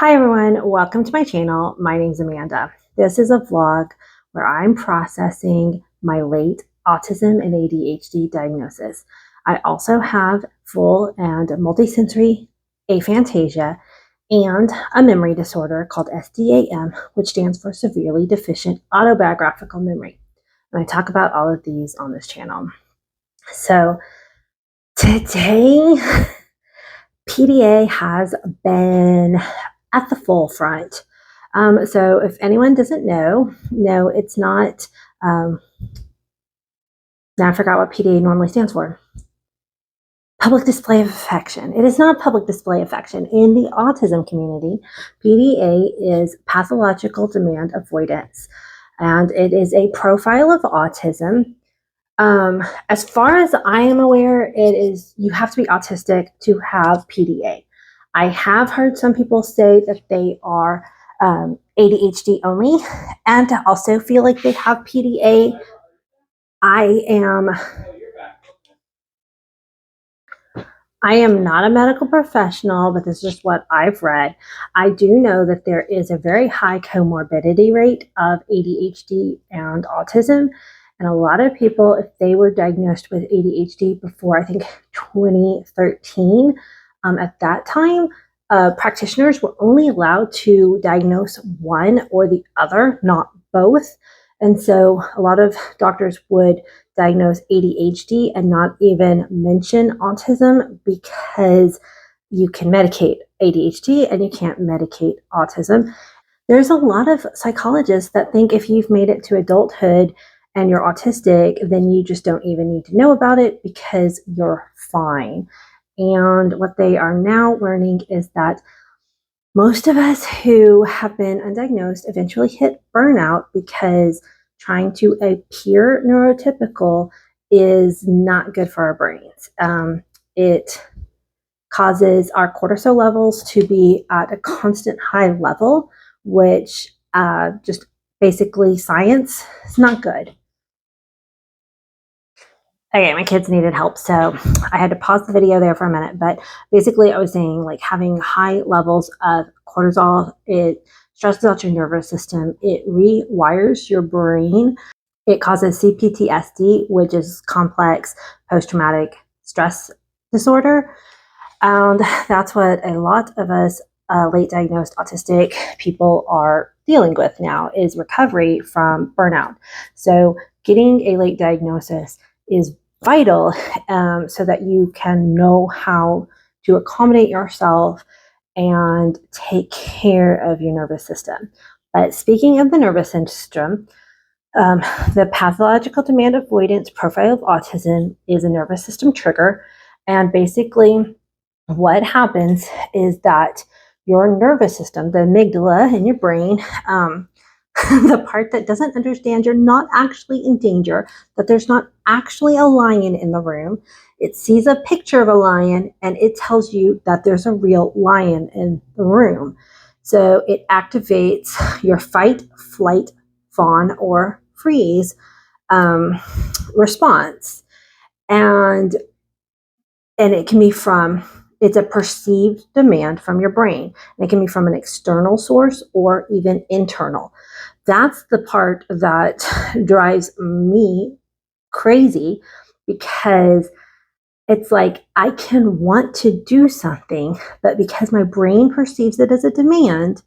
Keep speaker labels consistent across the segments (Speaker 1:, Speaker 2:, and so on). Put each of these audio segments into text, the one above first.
Speaker 1: Hi everyone, welcome to my channel. My name's Amanda. This is a vlog where I'm processing my late autism and ADHD diagnosis. I also have full and multisensory aphantasia and a memory disorder called SDAM, which stands for severely deficient autobiographical memory. And I talk about all of these on this channel. So today, PDA has been at the forefront. So if anyone doesn't know, no, it's not, now I forgot what PDA normally stands for. Public display of affection. It is not public display of affection. In the autism community, PDA is pathological demand avoidance, and it is a profile of autism. As far as I am aware, it is, you have to be autistic to have PDA. I have heard some people say that they are ADHD only and also feel like they have PDA. I am not a medical professional, but this is just what I've read. I do know that there is a very high comorbidity rate of ADHD and autism. And a lot of people, if they were diagnosed with ADHD before, I think 2013, at that time, practitioners were only allowed to diagnose one or the other, not both. And so a lot of doctors would diagnose ADHD and not even mention autism because you can medicate ADHD and you can't medicate autism. There's a lot of psychologists that think if you've made it to adulthood and you're autistic, then you just don't even need to know about it because you're fine. And what they are now learning is that most of us who have been undiagnosed eventually hit burnout because trying to appear neurotypical is not good for our brains. It causes our cortisol levels to be at a constant high level, which just basically science is not good. Okay, my kids needed help, so I had to pause the video there for a minute. But basically, I was saying, like, having high levels of cortisol, it stresses out your nervous system. It rewires your brain. It causes CPTSD, which is complex post-traumatic stress disorder. And that's what a lot of us late diagnosed autistic people are dealing with now, is recovery from burnout. So getting a late diagnosis is vital so that you can know how to accommodate yourself and take care of your nervous system. But speaking of the nervous system, the pathological demand avoidance profile of autism is a nervous system trigger. And basically, what happens is that your nervous system, the amygdala in your brain, the part that doesn't understand you're not actually in danger, that there's not actually a lion in the room. It sees a picture of a lion and it tells you that there's a real lion in the room. So it activates your fight, flight, fawn, or freeze response. And it can be from, it's a perceived demand from your brain. And it can be from an external source or even internal. That's the part that drives me crazy, because it's like I can want to do something, but because my brain perceives it as a demand,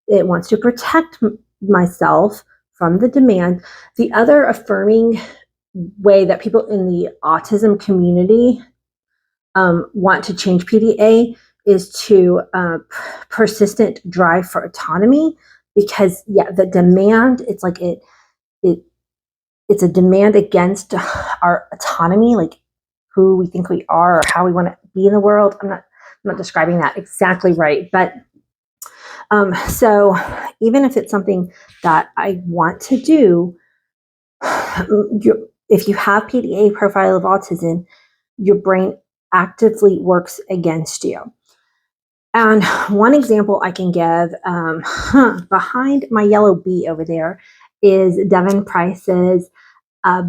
Speaker 1: it wants to protect myself from the demand. The other affirming way that people in the autism community want to change PDA is to persistent drive for autonomy, because the demand, it's like it's a demand against our autonomy, like who we think we are or how we want to be in the world. I'm not describing that exactly right, but so even if it's something that I want to do, if you have PDA profile of autism, your brain actively works against you. And one example I can give, behind my yellow bee over there is Devin Price's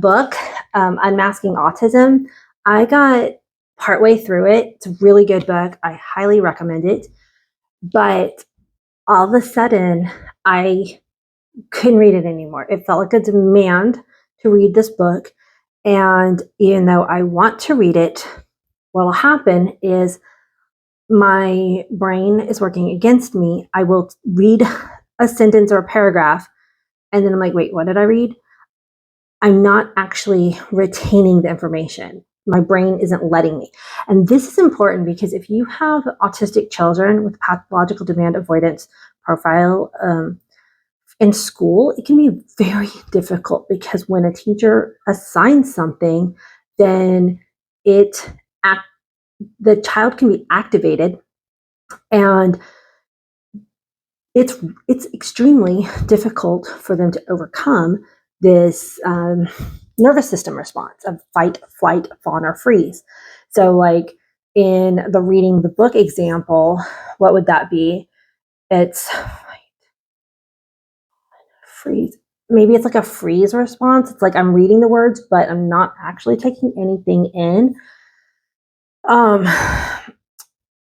Speaker 1: book, Unmasking Autism. I got partway through it. It's a really good book. I highly recommend it. But all of a sudden I couldn't read it anymore. It felt like a demand to read this book. And even though I want to read it, what will happen is my brain is working against me. I will read a sentence or a paragraph, and then I'm like, wait, what did I read? I'm not actually retaining the information. My brain isn't letting me. And this is important because if you have autistic children with pathological demand avoidance profile in school, it can be very difficult because when a teacher assigns something, then it the child can be activated, and it's extremely difficult for them to overcome this nervous system response of fight, flight, fawn, or freeze. So, like in the reading the book example, what would that be? It's freeze. Maybe it's like a freeze response. It's like I'm reading the words, but I'm not actually taking anything in. Um,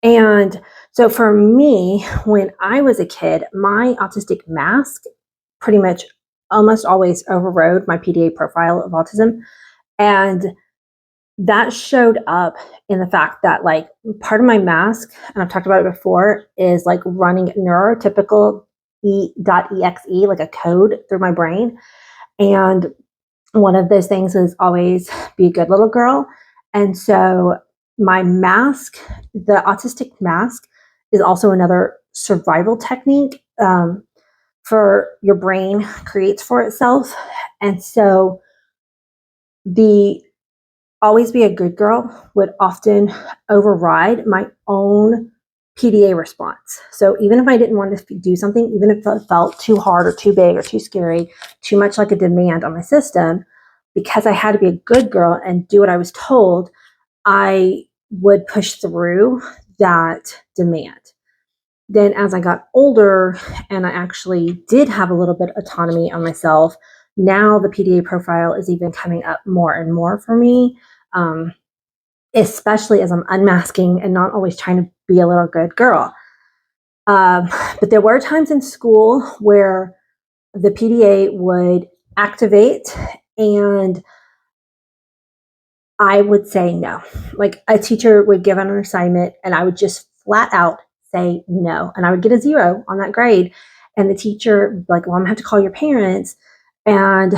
Speaker 1: and so for me, when I was a kid, my autistic mask pretty much almost always overrode my PDA profile of autism. And that showed up in the fact that, like, part of my mask, and I've talked about it before, is like running neurotypical .exe, like a code through my brain. And one of those things is always be a good little girl. And so my mask, the autistic mask, is also another survival technique for your brain creates for itself. And so the always be a good girl would often override my own PDA response. So even if I didn't want to do something, even if it felt too hard or too big or too scary, too much like a demand on my system, because I had to be a good girl and do what I was told, I would push through that demand. Then as I got older and I actually did have a little bit of autonomy on myself, now the PDA profile is even coming up more and more for me, especially as I'm unmasking and not always trying to be a little good girl. But there were times in school where the PDA would activate and I would say no. Like a teacher would give an assignment and I would just flat out say no. And I would get a 0 on that grade. And the teacher would be like, well, I'm gonna have to call your parents. And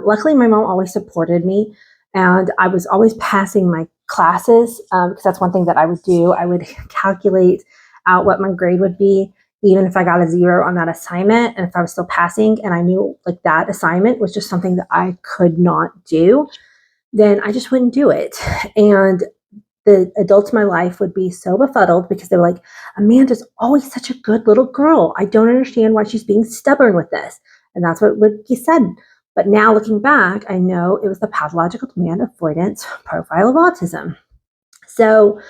Speaker 1: luckily my mom always supported me. And I was always passing my classes because that's one thing that I would do. I would calculate out what my grade would be, even if I got a 0 on that assignment. And if I was still passing and I knew like that assignment was just something that I could not do, then I just wouldn't do it. And the adults in my life would be so befuddled because they were like, Amanda's always such a good little girl. I don't understand why she's being stubborn with this. And that's what he said. But now looking back, I know it was the pathological demand avoidance profile of autism. So,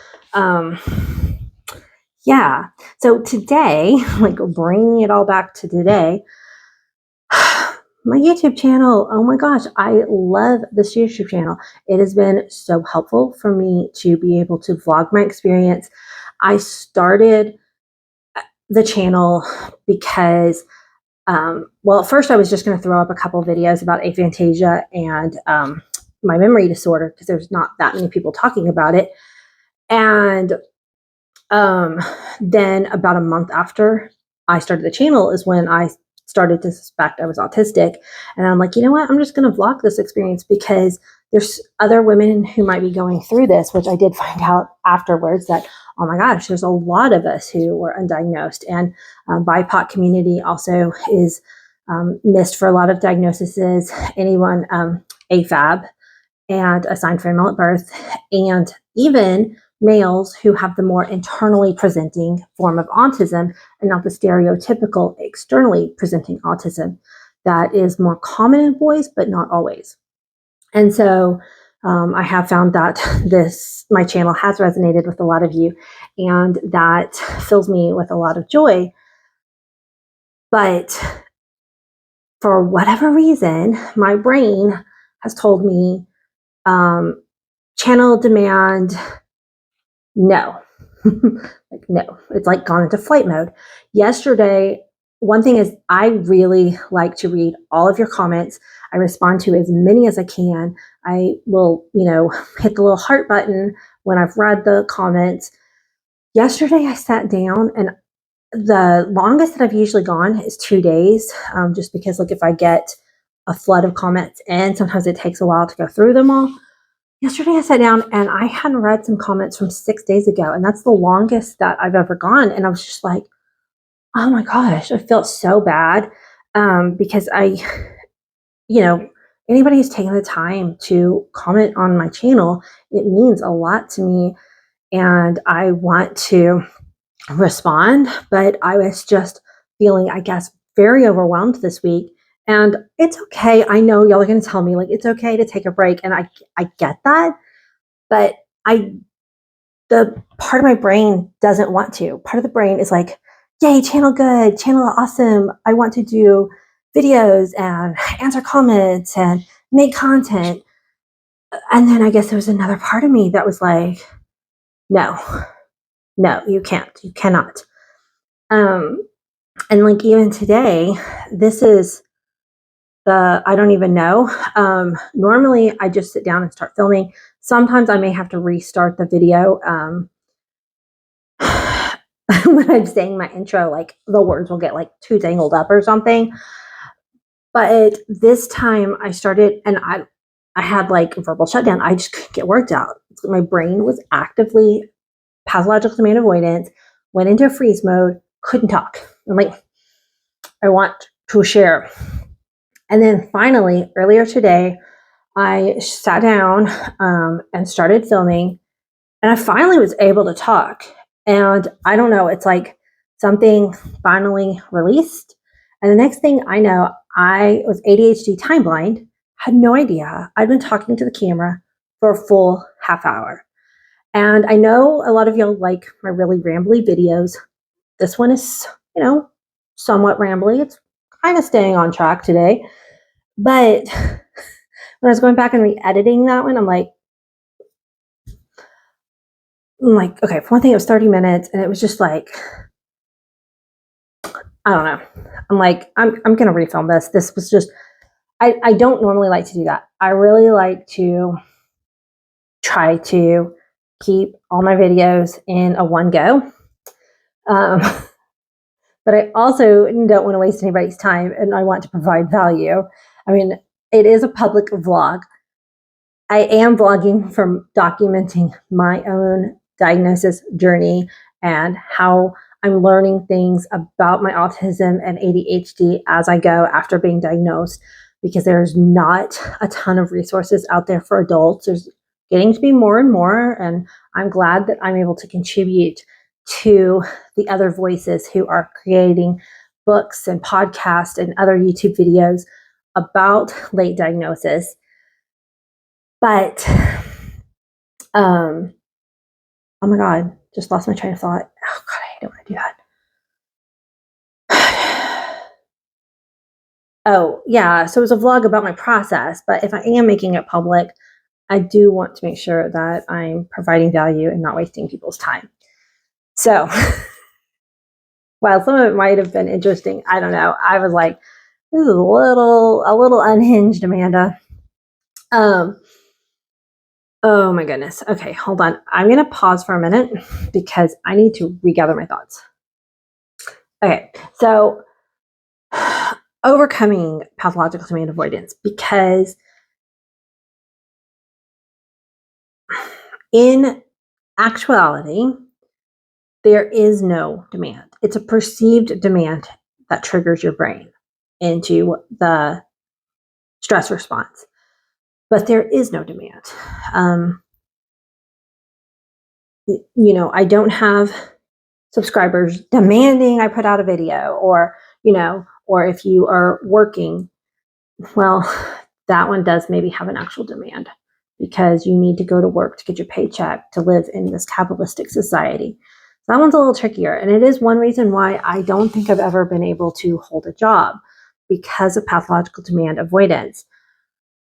Speaker 1: yeah. So today, like bringing it all back to today, my YouTube channel, oh my gosh, I love this YouTube channel. It has been so helpful for me to be able to vlog my experience. I started the channel because, well, at first I was just going to throw up a couple videos about aphantasia and my memory disorder because there's not that many people talking about it. And then about a month after I started the channel is when I started to suspect I was autistic. And I'm like, you know what? I'm just going to vlog this experience because there's other women who might be going through this, which I did find out afterwards that, oh my gosh, there's a lot of us who were undiagnosed. And BIPOC community also is missed for a lot of diagnoses. Anyone AFAB and assigned female at birth, and even males who have the more internally presenting form of autism and not the stereotypical externally presenting autism that is more common in boys, but not always. And so I have found that my channel has resonated with a lot of you, and that fills me with a lot of joy. But for whatever reason, my brain has told me channel demand, no. Like, no, it's like gone into flight mode. Yesterday, one thing is I really like to read all of your comments. I respond to as many as I can. I will, hit the little heart button when I've read the comments. Yesterday, I sat down, and the longest that I've usually gone is 2 days, just because, like, if I get a flood of comments in, sometimes it takes a while to go through them all. Yesterday, I sat down and I hadn't read some comments from 6 days ago, and that's the longest that I've ever gone. And I was just like, oh my gosh, I felt so bad, because you know, anybody who's taken the time to comment on my channel, it means a lot to me, and I want to respond. But I was just feeling, I guess, very overwhelmed this week. And it's okay. I know y'all are going to tell me, like, it's okay to take a break. And I get that. But the part of my brain doesn't want to. Part of the brain is like, yay, channel good, channel awesome. I want to do videos and answer comments and make content. And then I guess there was another part of me that was like, no, you can't. You cannot. And like even today, this is I don't even know. Normally I just sit down and start filming. Sometimes I may have to restart the video. When I'm saying my intro, like the words will get like too tangled up or something. But this time I started, and I had like a verbal shutdown. I just couldn't get words out. My brain was actively pathological demand avoidance, went into freeze mode, couldn't talk. I'm like, I want to share. And then finally, earlier today, I sat down and started filming, and I finally was able to talk. And I don't know, it's like something finally released. And the next thing I know, I was ADHD time blind, had no idea. I'd been talking to the camera for a full half hour. And I know a lot of y'all like my really rambly videos. This one is, somewhat rambly. It's kind of staying on track today. But when I was going back and re-editing that one, I'm like, okay, for one thing, it was 30 minutes, and it was just like, I don't know. I'm like, I'm going to refilm this. This was just, I don't normally like to do that. I really like to try to keep all my videos in a one go. But I also don't want to waste anybody's time, and I want to provide value. I mean, it is a public vlog. I am vlogging from documenting my own diagnosis journey and how I'm learning things about my autism and ADHD as I go after being diagnosed, because there's not a ton of resources out there for adults. There's getting to be more and more, and I'm glad that I'm able to contribute to the other voices who are creating books and podcasts and other YouTube videos about late diagnosis. But, oh my God, just lost my train of thought. Oh God, I don't want to do that. Oh yeah, so it was a vlog about my process, but if I am making it public, I do want to make sure that I'm providing value and not wasting people's time. So while some of it might have been interesting, I don't know. I was like, this is a little unhinged, Amanda. Oh my goodness. Okay, hold on. I'm going to pause for a minute because I need to regather my thoughts. Okay, so overcoming pathological demand avoidance, because in actuality, there is no demand. It's a perceived demand that triggers your brain into the stress response, but there is no demand. I don't have subscribers demanding I put out a video, or if you are working, well, that one does maybe have an actual demand because you need to go to work to get your paycheck to live in this capitalistic society. So that one's a little trickier. And it is one reason why I don't think I've ever been able to hold a job, because of pathological demand avoidance.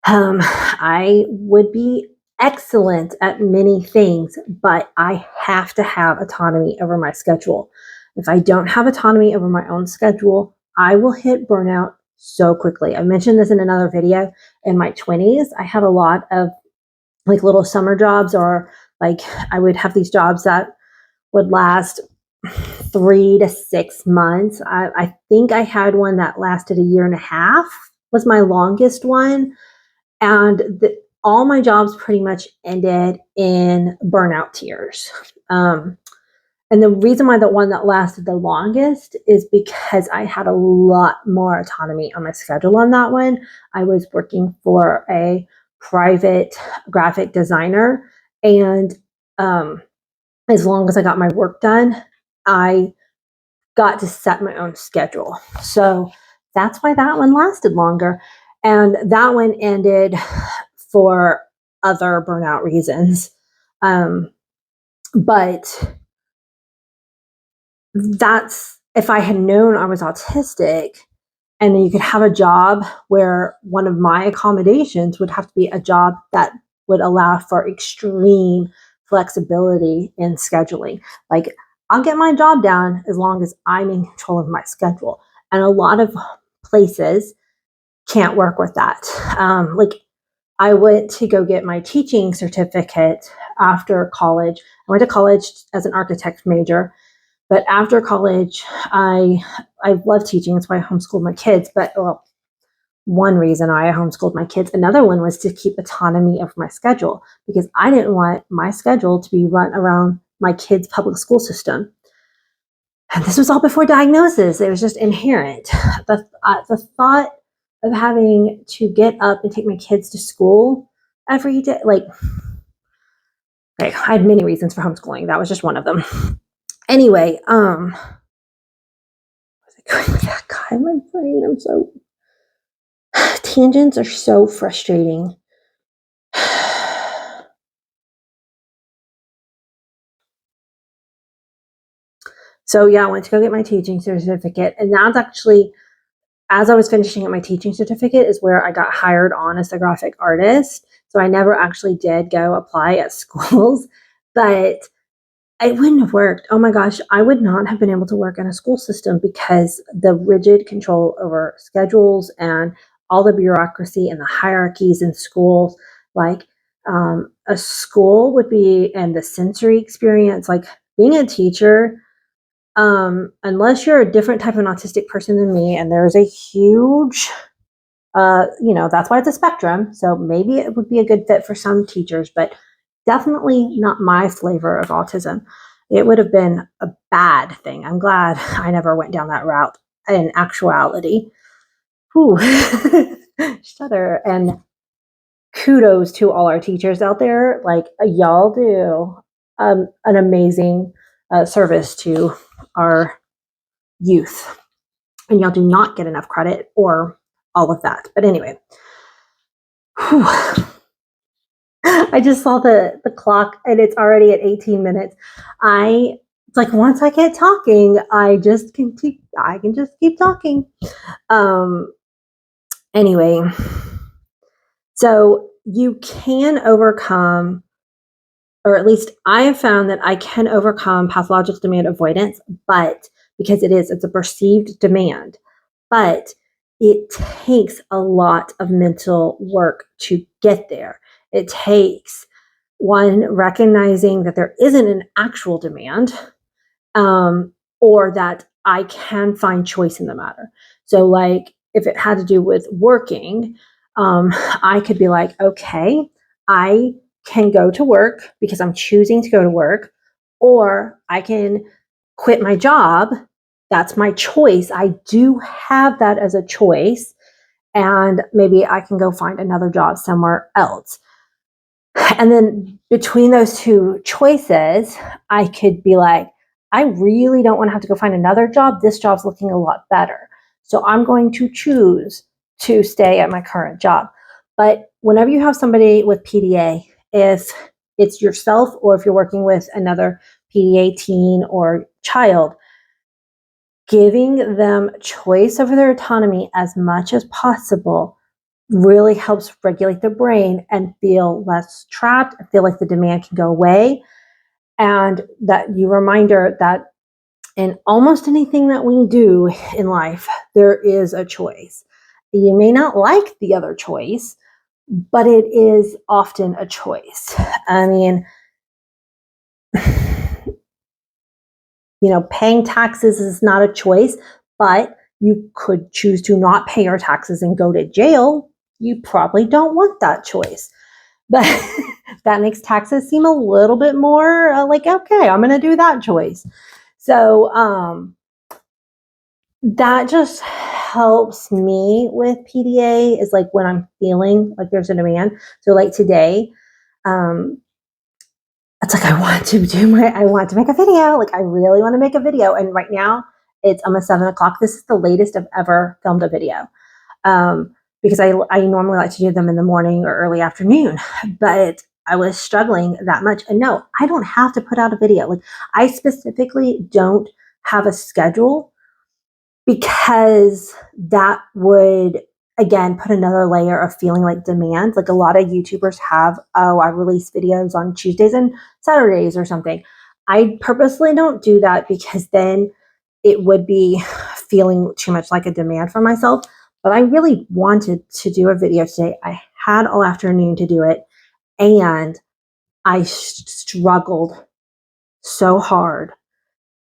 Speaker 1: I would be excellent at many things, but I have to have autonomy over my schedule. If I don't have autonomy over my own schedule, I will hit burnout so quickly. I mentioned this in another video. In my 20s, I had a lot of like little summer jobs, or like I would have these jobs that would last 3 to 6 months. I think I had one that lasted a year and a half, was my longest one. And all my jobs pretty much ended in burnout tiers. And the reason why the one that lasted the longest is because I had a lot more autonomy on my schedule on that one. I was working for a private graphic designer, and as long as I got my work done, I got to set my own schedule. So that's why that one lasted longer. And that one ended for other burnout reasons. But that's, if I had known I was autistic, and then you could have a job where one of my accommodations would have to be a job that would allow for extreme flexibility in scheduling. Like, I'll get my job done as long as I'm in control of my schedule. And a lot of places can't work with that. Like, I went to go get my teaching certificate after college. I went to college as an architect major, but after college, I love teaching. That's why I homeschooled my kids. But well, one reason I homeschooled my kids. Another one was to keep autonomy of my schedule, because I didn't want my schedule to be run around my kids' public school system. And this was all before diagnosis. It was just inherent. The thought of having to get up and take my kids to school every day, like, okay, I had many reasons for homeschooling. That was just one of them. Anyway, was I going with that guy? My brain, I'm so, tangents are so frustrating. So yeah, I went to go get my teaching certificate, and that's actually, as I was finishing up my teaching certificate, is where I got hired on as a graphic artist. So I never actually did go apply at schools, but it wouldn't have worked. Oh my gosh, I would not have been able to work in a school system, because the rigid control over schedules and all the bureaucracy and the hierarchies in schools, like a school would be, and the sensory experience, like being a teacher, unless you're a different type of an autistic person than me, and there's a huge, that's why it's a spectrum. So maybe it would be a good fit for some teachers, but definitely not my flavor of autism. It would have been a bad thing. I'm glad I never went down that route in actuality. Whew. Shudder. And kudos to all our teachers out there. Like, y'all do an amazing service to our youth. And y'all do not get enough credit or all of that. But anyway, whew. I just saw the clock, and it's already at 18 minutes. It's like, once I get talking, I can just keep talking. Anyway, so you can overcome, or at least I have found that I can overcome pathological demand avoidance, but because it's a perceived demand, but it takes a lot of mental work to get there. It takes one, recognizing that there isn't an actual demand, or that I can find choice in the matter. So like, if it had to do with working, I could be like, okay, I can go to work because I'm choosing to go to work, or I can quit my job. That's my choice. I do have that as a choice, and maybe I can go find another job somewhere else. And then between those two choices, I could be like, I really don't want to have to go find another job. This job's looking a lot better. So I'm going to choose to stay at my current job. But whenever you have somebody with PDA, if it's yourself or if you're working with another PDA teen or child, giving them choice over their autonomy as much as possible really helps regulate the brain and feel less trapped, feel like the demand can go away. And that you reminder that in almost anything that we do in life, there is a choice. You may not like the other choice, but it is often a choice. I mean, paying taxes is not a choice, but you could choose to not pay your taxes and go to jail. You probably don't want that choice. But that makes taxes seem a little bit more like, okay, I'm going to do that choice. So that just helps me with PDA is like when I'm feeling like there's a demand. So like today, it's like I want to make a video. Like I really want to make a video. And right now it's almost 7 o'clock. This is the latest I've ever filmed a video. Because I normally like to do them in the morning or early afternoon, but I was struggling that much. And no, I don't have to put out a video. Like I specifically don't have a schedule because that would, again, put another layer of feeling like demand. Like a lot of YouTubers have, oh, I release videos on Tuesdays and Saturdays or something. I purposely don't do that because then it would be feeling too much like a demand for myself. But I really wanted to do a video today. I had all afternoon to do it, and I struggled so hard.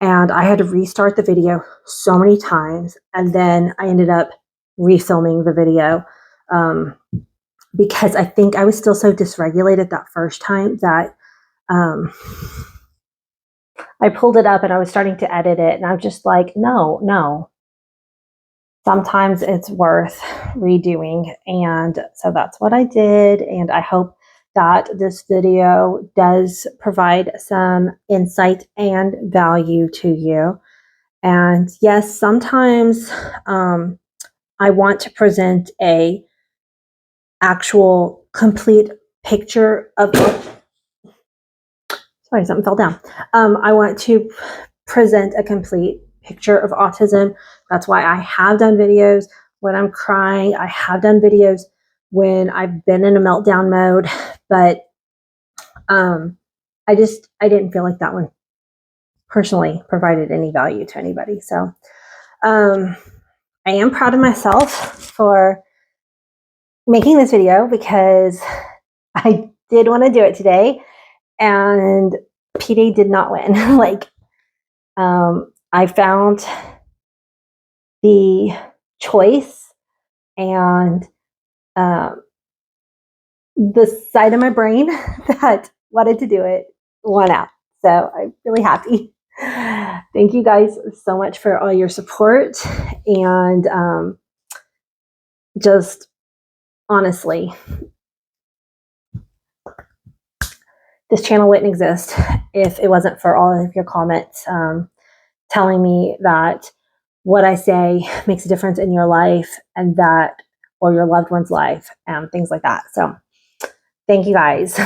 Speaker 1: And I had to restart the video so many times. And then I ended up refilming the video because I think I was still so dysregulated that first time that I pulled it up and I was starting to edit it. And I was just like, no. Sometimes it's worth redoing. And so that's what I did. And I hope that this video does provide some insight and value to you. And yes, sometimes I want to present a actual complete picture of, sorry, something fell down. I want to present a complete picture of autism. That's why I have done videos when I'm crying. I have done videos when I've been in a meltdown mode, but I didn't feel like that one personally provided any value to anybody. So I am proud of myself for making this video because I did want to do it today, and PDA did not win. Like, I found the choice and the side of my brain that wanted to do it won out. So I'm really happy. Thank you guys so much for all your support. And just honestly, this channel wouldn't exist if it wasn't for all of your comments telling me that what I say makes a difference in your life and that, or your loved one's life, and things like that. So thank you guys.